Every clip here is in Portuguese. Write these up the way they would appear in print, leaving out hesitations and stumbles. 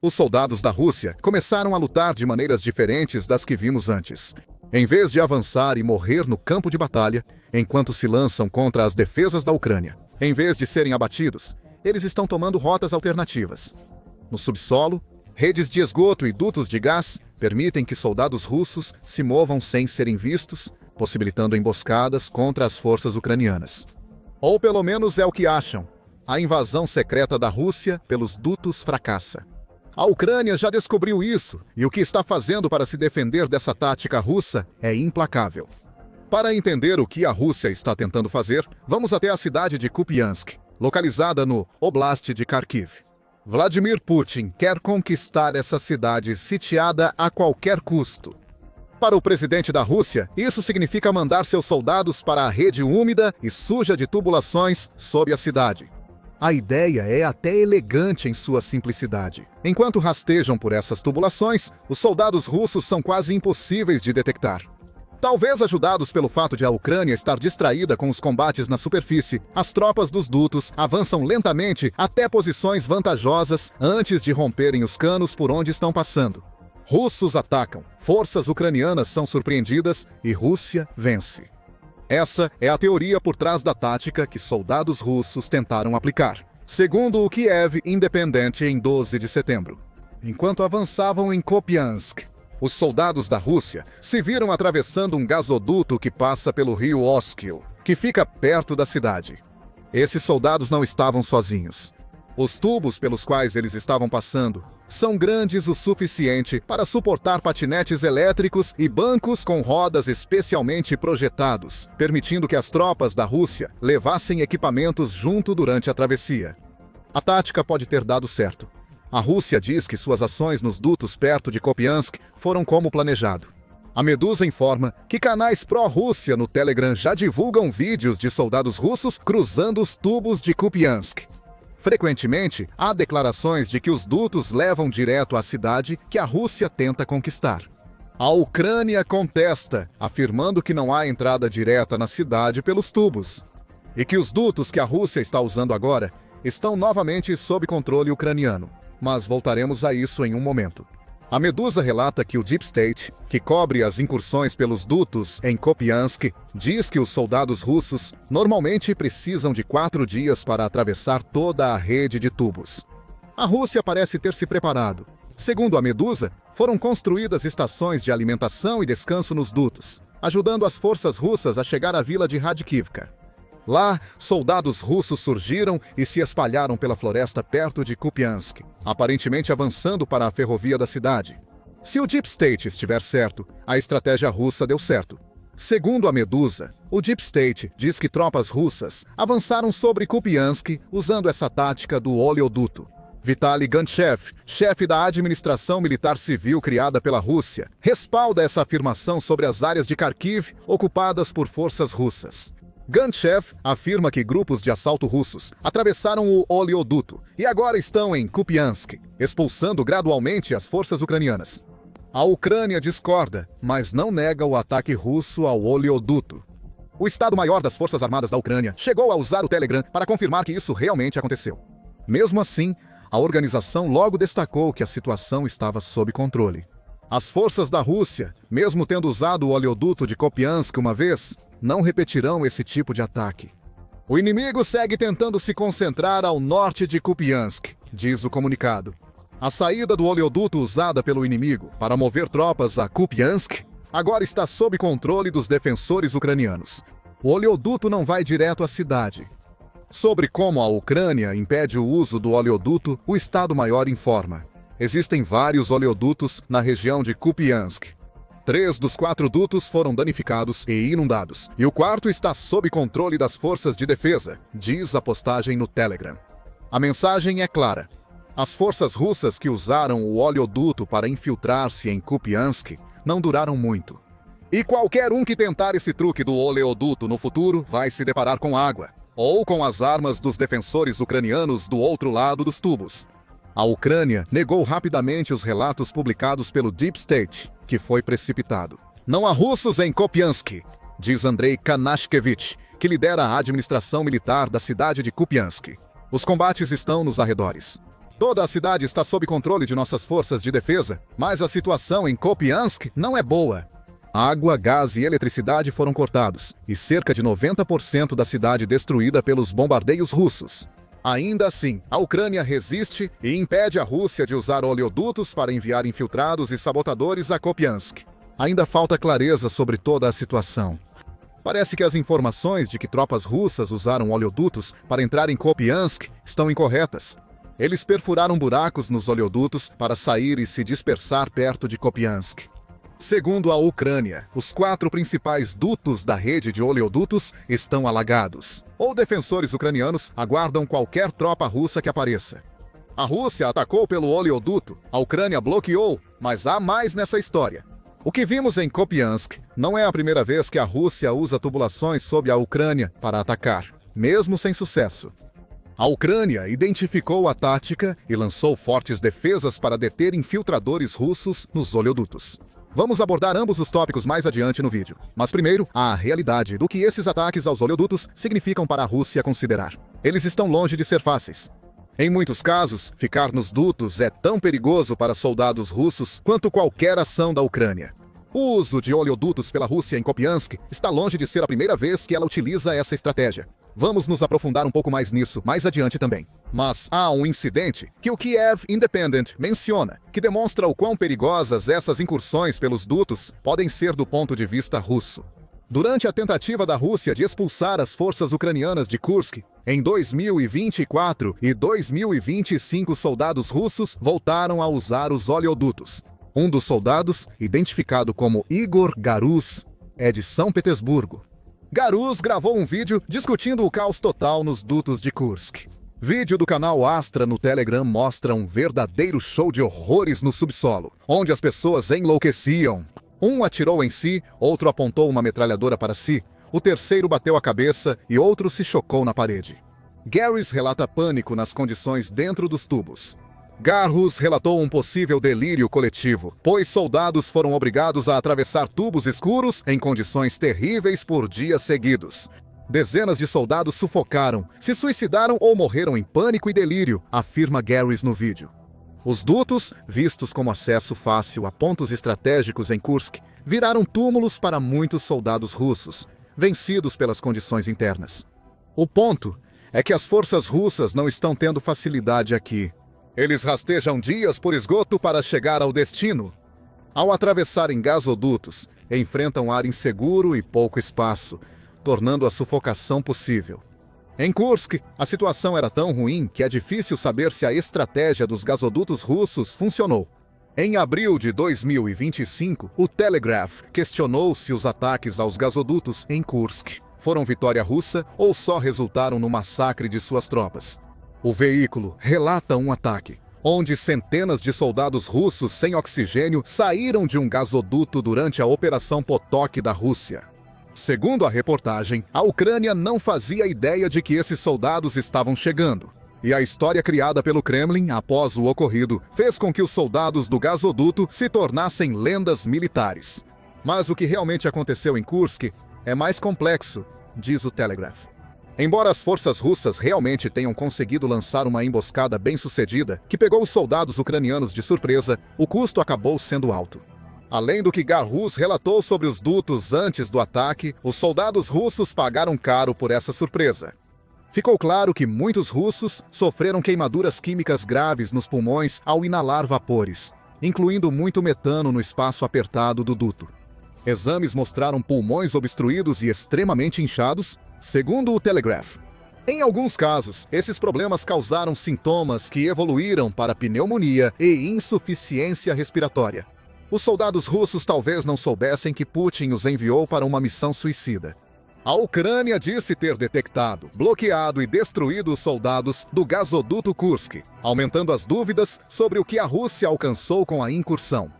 Os soldados da Rússia começaram a lutar de maneiras diferentes das que vimos antes. Em vez de avançar e morrer no campo de batalha, enquanto se lançam contra as defesas da Ucrânia, em vez de serem abatidos, eles estão tomando rotas alternativas. No subsolo, redes de esgoto e dutos de gás permitem que soldados russos se movam sem serem vistos, possibilitando emboscadas contra as forças ucranianas. Ou pelo menos é o que acham. A invasão secreta da Rússia pelos dutos fracassa. A Ucrânia já descobriu isso, e o que está fazendo para se defender dessa tática russa é implacável. Para entender o que a Rússia está tentando fazer, vamos até a cidade de Kupiansk, localizada no Oblast de Kharkiv. Vladimir Putin quer conquistar essa cidade sitiada a qualquer custo. Para o presidente da Rússia, isso significa mandar seus soldados para a rede úmida e suja de tubulações sob a cidade. A ideia é até elegante em sua simplicidade. Enquanto rastejam por essas tubulações, os soldados russos são quase impossíveis de detectar. Talvez ajudados pelo fato de a Ucrânia estar distraída com os combates na superfície, as tropas dos dutos avançam lentamente até posições vantajosas antes de romperem os canos por onde estão passando. Russos atacam, forças ucranianas são surpreendidas e Rússia vence. Essa é a teoria por trás da tática que soldados russos tentaram aplicar, segundo o Kiev Independent em 12 de setembro. Enquanto avançavam em Kupiansk, os soldados da Rússia se viram atravessando um gasoduto que passa pelo rio Oskil, que fica perto da cidade. Esses soldados não estavam sozinhos. Os tubos pelos quais eles estavam passando são grandes o suficiente para suportar patinetes elétricos e bancos com rodas especialmente projetados, permitindo que as tropas da Rússia levassem equipamentos junto durante a travessia. A tática pode ter dado certo. A Rússia diz que suas ações nos dutos perto de Kupiansk foram como planejado. A Medusa informa que canais pró-Rússia no Telegram já divulgam vídeos de soldados russos cruzando os tubos de Kupiansk. Frequentemente, há declarações de que os dutos levam direto à cidade que a Rússia tenta conquistar. A Ucrânia contesta, afirmando que não há entrada direta na cidade pelos tubos, e que os dutos que a Rússia está usando agora estão novamente sob controle ucraniano. Mas voltaremos a isso em um momento. A Medusa relata que o Deep State, que cobre as incursões pelos dutos em Kupiansk, diz que os soldados russos normalmente precisam de 4 dias para atravessar toda a rede de tubos. A Rússia parece ter se preparado. Segundo a Medusa, foram construídas estações de alimentação e descanso nos dutos, ajudando as forças russas a chegar à vila de Radkivka. Lá, soldados russos surgiram e se espalharam pela floresta perto de Kupiansk, aparentemente avançando para a ferrovia da cidade. Se o Deep State estiver certo, a estratégia russa deu certo. Segundo a Medusa, o Deep State diz que tropas russas avançaram sobre Kupiansk usando essa tática do oleoduto. Vitaly Gantchev, chefe da administração militar civil criada pela Rússia, respalda essa afirmação sobre as áreas de Kharkiv ocupadas por forças russas. Gantchev afirma que grupos de assalto russos atravessaram o oleoduto e agora estão em Kupiansk, expulsando gradualmente as forças ucranianas. A Ucrânia discorda, mas não nega o ataque russo ao oleoduto. O Estado-Maior das Forças Armadas da Ucrânia chegou a usar o Telegram para confirmar que isso realmente aconteceu. Mesmo assim, a organização logo destacou que a situação estava sob controle. As forças da Rússia, mesmo tendo usado o oleoduto de Kupiansk uma vez, não repetirão esse tipo de ataque. O inimigo segue tentando se concentrar ao norte de Kupiansk, diz o comunicado. A saída do oleoduto usada pelo inimigo para mover tropas a Kupiansk agora está sob controle dos defensores ucranianos. O oleoduto não vai direto à cidade. Sobre como a Ucrânia impede o uso do oleoduto, o Estado-Maior informa. Existem vários oleodutos na região de Kupiansk. 3 dos 4 dutos foram danificados e inundados, e o 4º está sob controle das forças de defesa, diz a postagem no Telegram. A mensagem é clara. As forças russas que usaram o oleoduto para infiltrar-se em Kupiansk não duraram muito. E qualquer um que tentar esse truque do oleoduto no futuro vai se deparar com água, ou com as armas dos defensores ucranianos do outro lado dos tubos. A Ucrânia negou rapidamente os relatos publicados pelo Deep State, que foi precipitado. Não há russos em Kupiansk, diz Andrei Kanashkevich, que lidera a administração militar da cidade de Kupiansk. Os combates estão nos arredores. Toda a cidade está sob controle de nossas forças de defesa, mas a situação em Kupiansk não é boa. Água, gás e eletricidade foram cortados, e cerca de 90% da cidade destruída pelos bombardeios russos. Ainda assim, a Ucrânia resiste e impede a Rússia de usar oleodutos para enviar infiltrados e sabotadores a Kupiansk. Ainda falta clareza sobre toda a situação. Parece que as informações de que tropas russas usaram oleodutos para entrar em Kupiansk estão incorretas. Eles perfuraram buracos nos oleodutos para sair e se dispersar perto de Kupiansk. Segundo a Ucrânia, os 4 principais dutos da rede de oleodutos estão alagados. Ou defensores ucranianos aguardam qualquer tropa russa que apareça. A Rússia atacou pelo oleoduto, a Ucrânia bloqueou, mas há mais nessa história. O que vimos em Kupiansk não é a primeira vez que a Rússia usa tubulações sob a Ucrânia para atacar, mesmo sem sucesso. A Ucrânia identificou a tática e lançou fortes defesas para deter infiltradores russos nos oleodutos. Vamos abordar ambos os tópicos mais adiante no vídeo, mas primeiro, a realidade do que esses ataques aos oleodutos significam para a Rússia considerar. Eles estão longe de ser fáceis. Em muitos casos, ficar nos dutos é tão perigoso para soldados russos quanto qualquer ação da Ucrânia. O uso de oleodutos pela Rússia em Kupiansk está longe de ser a primeira vez que ela utiliza essa estratégia. Vamos nos aprofundar um pouco mais nisso mais adiante também. Mas há um incidente que o Kiev Independent menciona, que demonstra o quão perigosas essas incursões pelos dutos podem ser do ponto de vista russo. Durante a tentativa da Rússia de expulsar as forças ucranianas de Kursk, em 2024 e 2025 soldados russos voltaram a usar os oleodutos. Um dos soldados, identificado como Igor Garuz, é de São Petersburgo. Garuz gravou um vídeo discutindo o caos total nos dutos de Kursk. Vídeo do canal Astra no Telegram mostra um verdadeiro show de horrores no subsolo, onde as pessoas enlouqueciam. Um atirou em si, outro apontou uma metralhadora para si, o terceiro bateu a cabeça e outro se chocou na parede. Garuz relata pânico nas condições dentro dos tubos. Garuz relatou um possível delírio coletivo, pois soldados foram obrigados a atravessar tubos escuros em condições terríveis por dias seguidos. Dezenas de soldados sufocaram, se suicidaram ou morreram em pânico e delírio, afirma Garuz no vídeo. Os dutos, vistos como acesso fácil a pontos estratégicos em Kursk, viraram túmulos para muitos soldados russos, vencidos pelas condições internas. O ponto é que as forças russas não estão tendo facilidade aqui. Eles rastejam dias por esgoto para chegar ao destino. Ao atravessarem gasodutos, enfrentam ar inseguro e pouco espaço, tornando a sufocação possível. Em Kursk, a situação era tão ruim que é difícil saber se a estratégia dos gasodutos russos funcionou. Em abril de 2025, o Telegraph questionou se os ataques aos gasodutos em Kursk foram vitória russa ou só resultaram no massacre de suas tropas. O veículo relata um ataque, onde centenas de soldados russos sem oxigênio saíram de um gasoduto durante a Operação Potok da Rússia. Segundo a reportagem, a Ucrânia não fazia ideia de que esses soldados estavam chegando. E a história criada pelo Kremlin após o ocorrido fez com que os soldados do gasoduto se tornassem lendas militares. Mas o que realmente aconteceu em Kursk é mais complexo, diz o Telegraph. Embora as forças russas realmente tenham conseguido lançar uma emboscada bem-sucedida que pegou os soldados ucranianos de surpresa, o custo acabou sendo alto. Além do que Garuz relatou sobre os dutos antes do ataque, os soldados russos pagaram caro por essa surpresa. Ficou claro que muitos russos sofreram queimaduras químicas graves nos pulmões ao inalar vapores, incluindo muito metano no espaço apertado do duto. Exames mostraram pulmões obstruídos e extremamente inchados, segundo o Telegraph. Em alguns casos, esses problemas causaram sintomas que evoluíram para pneumonia e insuficiência respiratória. Os soldados russos talvez não soubessem que Putin os enviou para uma missão suicida. A Ucrânia disse ter detectado, bloqueado e destruído os soldados do gasoduto Kursk, aumentando as dúvidas sobre o que a Rússia alcançou com a incursão.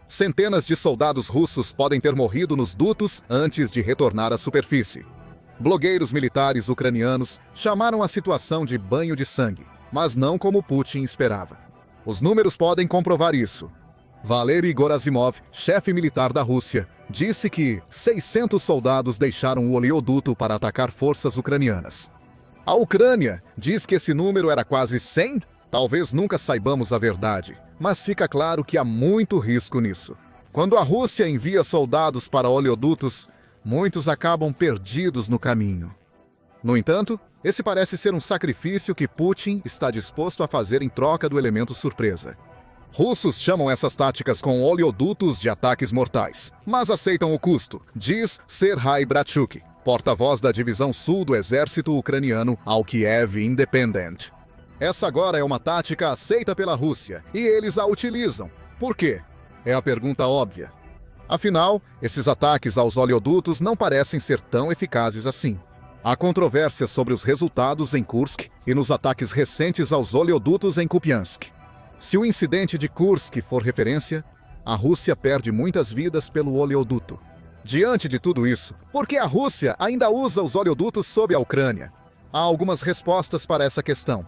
Centenas de soldados russos podem ter morrido nos dutos antes de retornar à superfície. Blogueiros militares ucranianos chamaram a situação de banho de sangue, mas não como Putin esperava. Os números podem comprovar isso. Valery Gerasimov, chefe militar da Rússia, disse que 600 soldados deixaram o oleoduto para atacar forças ucranianas. A Ucrânia diz que esse número era quase 100 Talvez nunca saibamos a verdade, mas fica claro que há muito risco nisso. Quando a Rússia envia soldados para oleodutos, muitos acabam perdidos no caminho. No entanto, esse parece ser um sacrifício que Putin está disposto a fazer em troca do elemento surpresa. Russos chamam essas táticas com oleodutos de ataques mortais, mas aceitam o custo, diz Serhii Bratchuk, porta-voz da divisão sul do exército ucraniano ao Kiev Independent. Essa agora é uma tática aceita pela Rússia, e eles a utilizam. Por quê? É a pergunta óbvia. Afinal, esses ataques aos oleodutos não parecem ser tão eficazes assim. Há controvérsias sobre os resultados em Kursk e nos ataques recentes aos oleodutos em Kupiansk. Se o incidente de Kursk for referência, a Rússia perde muitas vidas pelo oleoduto. Diante de tudo isso, por que a Rússia ainda usa os oleodutos sob a Ucrânia? Há algumas respostas para essa questão.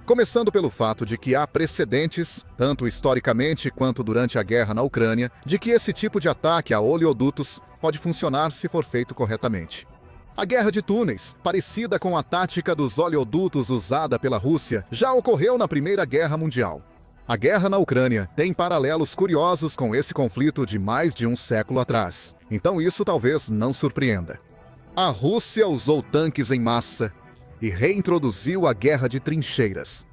Começando pelo fato de que há precedentes, tanto historicamente quanto durante a guerra na Ucrânia, de que esse tipo de ataque a oleodutos pode funcionar se for feito corretamente. A Guerra de Túneis, parecida com a tática dos oleodutos usada pela Rússia, já ocorreu na Primeira Guerra Mundial. A guerra na Ucrânia tem paralelos curiosos com esse conflito de mais de um século atrás. Então isso talvez não surpreenda. A Rússia usou tanques em massa e reintroduziu a guerra de trincheiras.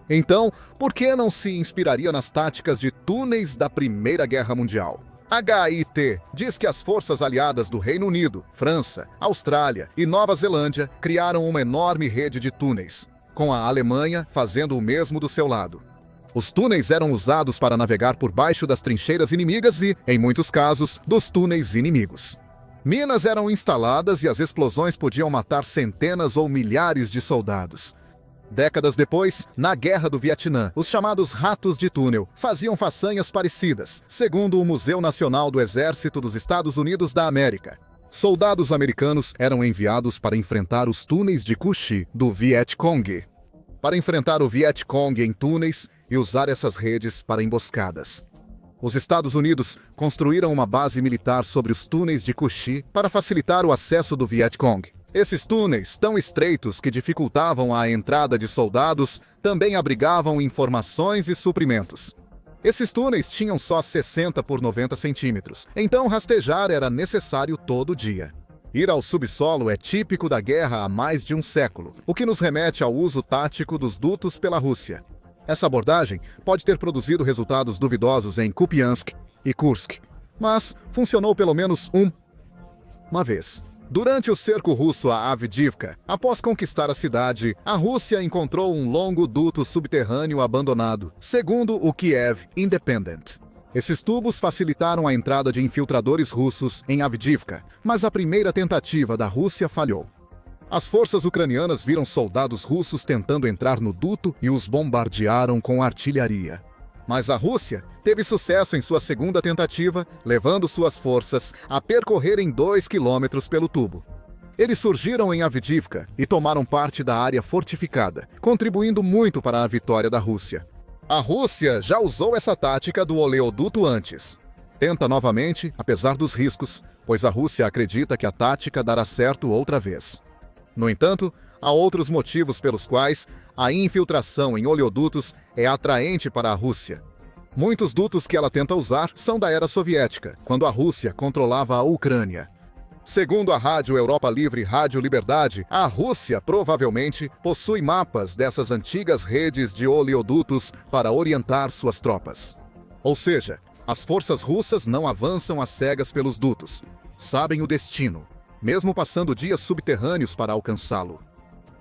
Então, por que não se inspiraria nas táticas de túneis da Primeira Guerra Mundial? HIT diz que as forças aliadas do Reino Unido, França, Austrália e Nova Zelândia criaram uma enorme rede de túneis, com a Alemanha fazendo o mesmo do seu lado. Os túneis eram usados para navegar por baixo das trincheiras inimigas e, em muitos casos, dos túneis inimigos. Minas eram instaladas e as explosões podiam matar centenas ou milhares de soldados. Décadas depois, na Guerra do Vietnã, os chamados ratos de túnel faziam façanhas parecidas, segundo o Museu Nacional do Exército dos Estados Unidos da América. Soldados americanos eram enviados para enfrentar os túneis de Cu Chi do Viet Cong. Para enfrentar o Viet Cong em túneis e usar essas redes para emboscadas. Os Estados Unidos construíram uma base militar sobre os túneis de Cu Chi para facilitar o acesso do Viet Cong. Esses túneis, tão estreitos que dificultavam a entrada de soldados, também abrigavam informações e suprimentos. Esses túneis tinham só 60 por 90 centímetros, então rastejar era necessário todo dia. Ir ao subsolo é típico da guerra há mais de um século, o que nos remete ao uso tático dos dutos pela Rússia. Essa abordagem pode ter produzido resultados duvidosos em Kupiansk e Kursk, mas funcionou pelo menos uma vez. Durante o cerco russo a Avdiivka, após conquistar a cidade, a Rússia encontrou um longo duto subterrâneo abandonado, segundo o Kiev Independent. Esses tubos facilitaram a entrada de infiltradores russos em Avdiivka, mas a primeira tentativa da Rússia falhou. As forças ucranianas viram soldados russos tentando entrar no duto e os bombardearam com artilharia. Mas a Rússia teve sucesso em sua segunda tentativa, levando suas forças a percorrerem 2 quilômetros pelo tubo. Eles surgiram em Avdiivka e tomaram parte da área fortificada, contribuindo muito para a vitória da Rússia. A Rússia já usou essa tática do oleoduto antes. Tenta novamente, apesar dos riscos, pois a Rússia acredita que a tática dará certo outra vez. No entanto, há outros motivos pelos quais a infiltração em oleodutos é atraente para a Rússia. Muitos dutos que ela tenta usar são da era soviética, quando a Rússia controlava a Ucrânia. Segundo a Rádio Europa Livre Rádio Liberdade, a Rússia provavelmente possui mapas dessas antigas redes de oleodutos para orientar suas tropas. Ou seja, as forças russas não avançam às cegas pelos dutos. Sabem o destino, mesmo passando dias subterrâneos para alcançá-lo.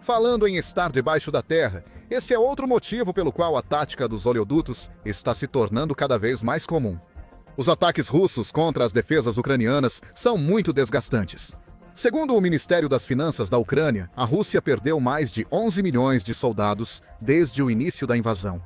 Falando em estar debaixo da terra, esse é outro motivo pelo qual a tática dos oleodutos está se tornando cada vez mais comum. Os ataques russos contra as defesas ucranianas são muito desgastantes. Segundo o Ministério das Finanças da Ucrânia, a Rússia perdeu mais de 11 milhões de soldados desde o início da invasão.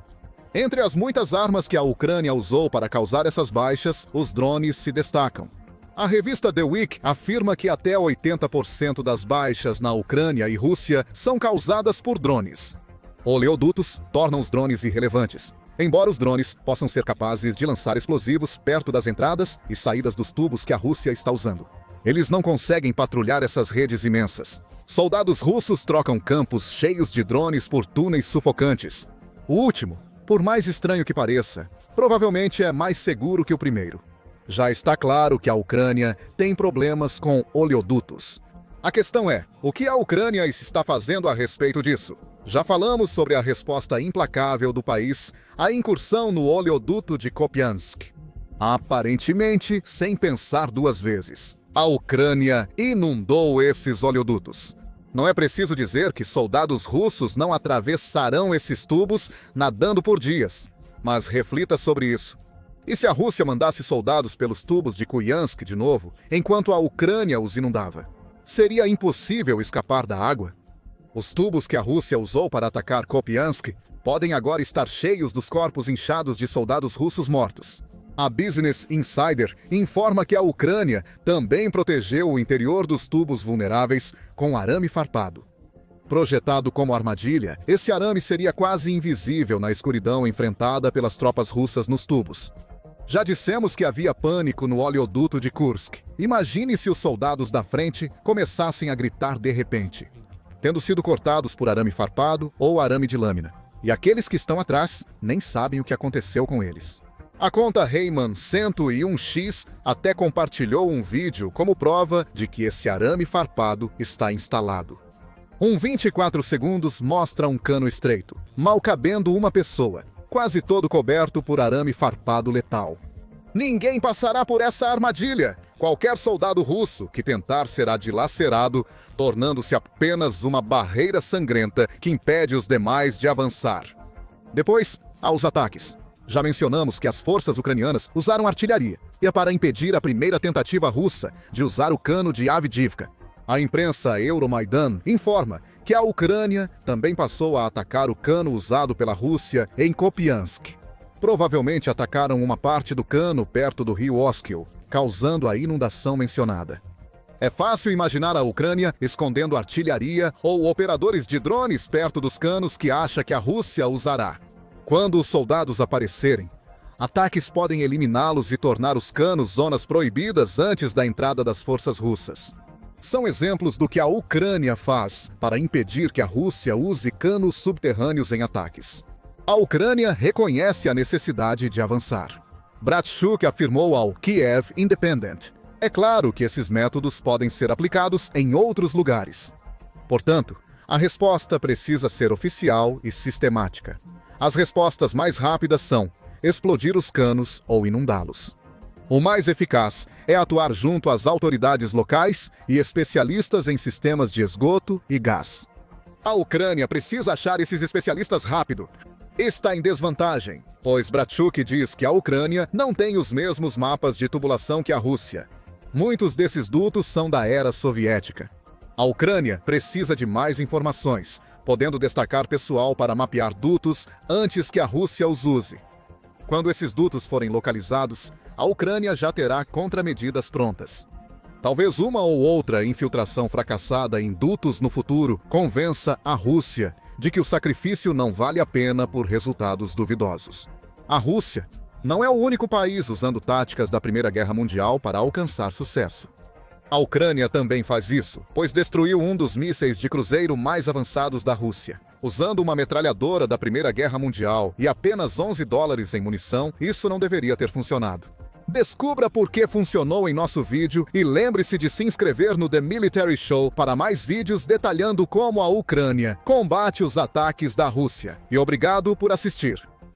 Entre as muitas armas que a Ucrânia usou para causar essas baixas, os drones se destacam. A revista The Week afirma que até 80% das baixas na Ucrânia e Rússia são causadas por drones. Oleodutos tornam os drones irrelevantes, embora os drones possam ser capazes de lançar explosivos perto das entradas e saídas dos tubos que a Rússia está usando. Eles não conseguem patrulhar essas redes imensas. Soldados russos trocam campos cheios de drones por túneis sufocantes. O último, por mais estranho que pareça, provavelmente é mais seguro que o primeiro. Já está claro que a Ucrânia tem problemas com oleodutos. A questão é, o que a Ucrânia está fazendo a respeito disso? Já falamos sobre a resposta implacável do país à incursão no oleoduto de Kupiansk. Aparentemente, sem pensar duas vezes, a Ucrânia inundou esses oleodutos. Não é preciso dizer que soldados russos não atravessarão esses tubos nadando por dias, mas reflita sobre isso. E se a Rússia mandasse soldados pelos tubos de Kupiansk de novo, enquanto a Ucrânia os inundava? Seria impossível escapar da água? Os tubos que a Rússia usou para atacar Kupiansk podem agora estar cheios dos corpos inchados de soldados russos mortos. A Business Insider informa que a Ucrânia também protegeu o interior dos tubos vulneráveis com arame farpado. Projetado como armadilha, esse arame seria quase invisível na escuridão enfrentada pelas tropas russas nos tubos. Já dissemos que havia pânico no oleoduto de Kursk. Imagine se os soldados da frente começassem a gritar de repente, tendo sido cortados por arame farpado ou arame de lâmina. E aqueles que estão atrás nem sabem o que aconteceu com eles. A conta Heyman 101X até compartilhou um vídeo como prova de que esse arame farpado está instalado. 24 segundos mostra um cano estreito, mal cabendo uma pessoa, quase todo coberto por arame farpado letal. Ninguém passará por essa armadilha. Qualquer soldado russo que tentar será dilacerado, tornando-se apenas uma barreira sangrenta que impede os demais de avançar. Depois, aos ataques. Já mencionamos que as forças ucranianas usaram artilharia, e é para impedir a primeira tentativa russa de usar o cano de Avdiivka. A imprensa Euromaidan informa que a Ucrânia também passou a atacar o cano usado pela Rússia em Kupiansk. Provavelmente atacaram uma parte do cano perto do rio Oskil, causando a inundação mencionada. É fácil imaginar a Ucrânia escondendo artilharia ou operadores de drones perto dos canos que acha que a Rússia usará. Quando os soldados aparecerem, ataques podem eliminá-los e tornar os canos zonas proibidas antes da entrada das forças russas. São exemplos do que a Ucrânia faz para impedir que a Rússia use canos subterrâneos em ataques. A Ucrânia reconhece a necessidade de avançar. Bratchuk afirmou ao Kiev Independent. É claro que esses métodos podem ser aplicados em outros lugares. Portanto, a resposta precisa ser oficial e sistemática. As respostas mais rápidas são explodir os canos ou inundá-los. O mais eficaz é atuar junto às autoridades locais e especialistas em sistemas de esgoto e gás. A Ucrânia precisa achar esses especialistas rápido. Está em desvantagem, pois Bratchuk diz que a Ucrânia não tem os mesmos mapas de tubulação que a Rússia. Muitos desses dutos são da era soviética. A Ucrânia precisa de mais informações, podendo destacar pessoal para mapear dutos antes que a Rússia os use. Quando esses dutos forem localizados, a Ucrânia já terá contramedidas prontas. Talvez uma ou outra infiltração fracassada em dutos no futuro convença a Rússia de que o sacrifício não vale a pena por resultados duvidosos. A Rússia não é o único país usando táticas da Primeira Guerra Mundial para alcançar sucesso. A Ucrânia também faz isso, pois destruiu um dos mísseis de cruzeiro mais avançados da Rússia. Usando uma metralhadora da Primeira Guerra Mundial e apenas $11 em munição, isso não deveria ter funcionado. Descubra por que funcionou em nosso vídeo e lembre-se de se inscrever no The Military Show para mais vídeos detalhando como a Ucrânia combate os ataques da Rússia. E obrigado por assistir.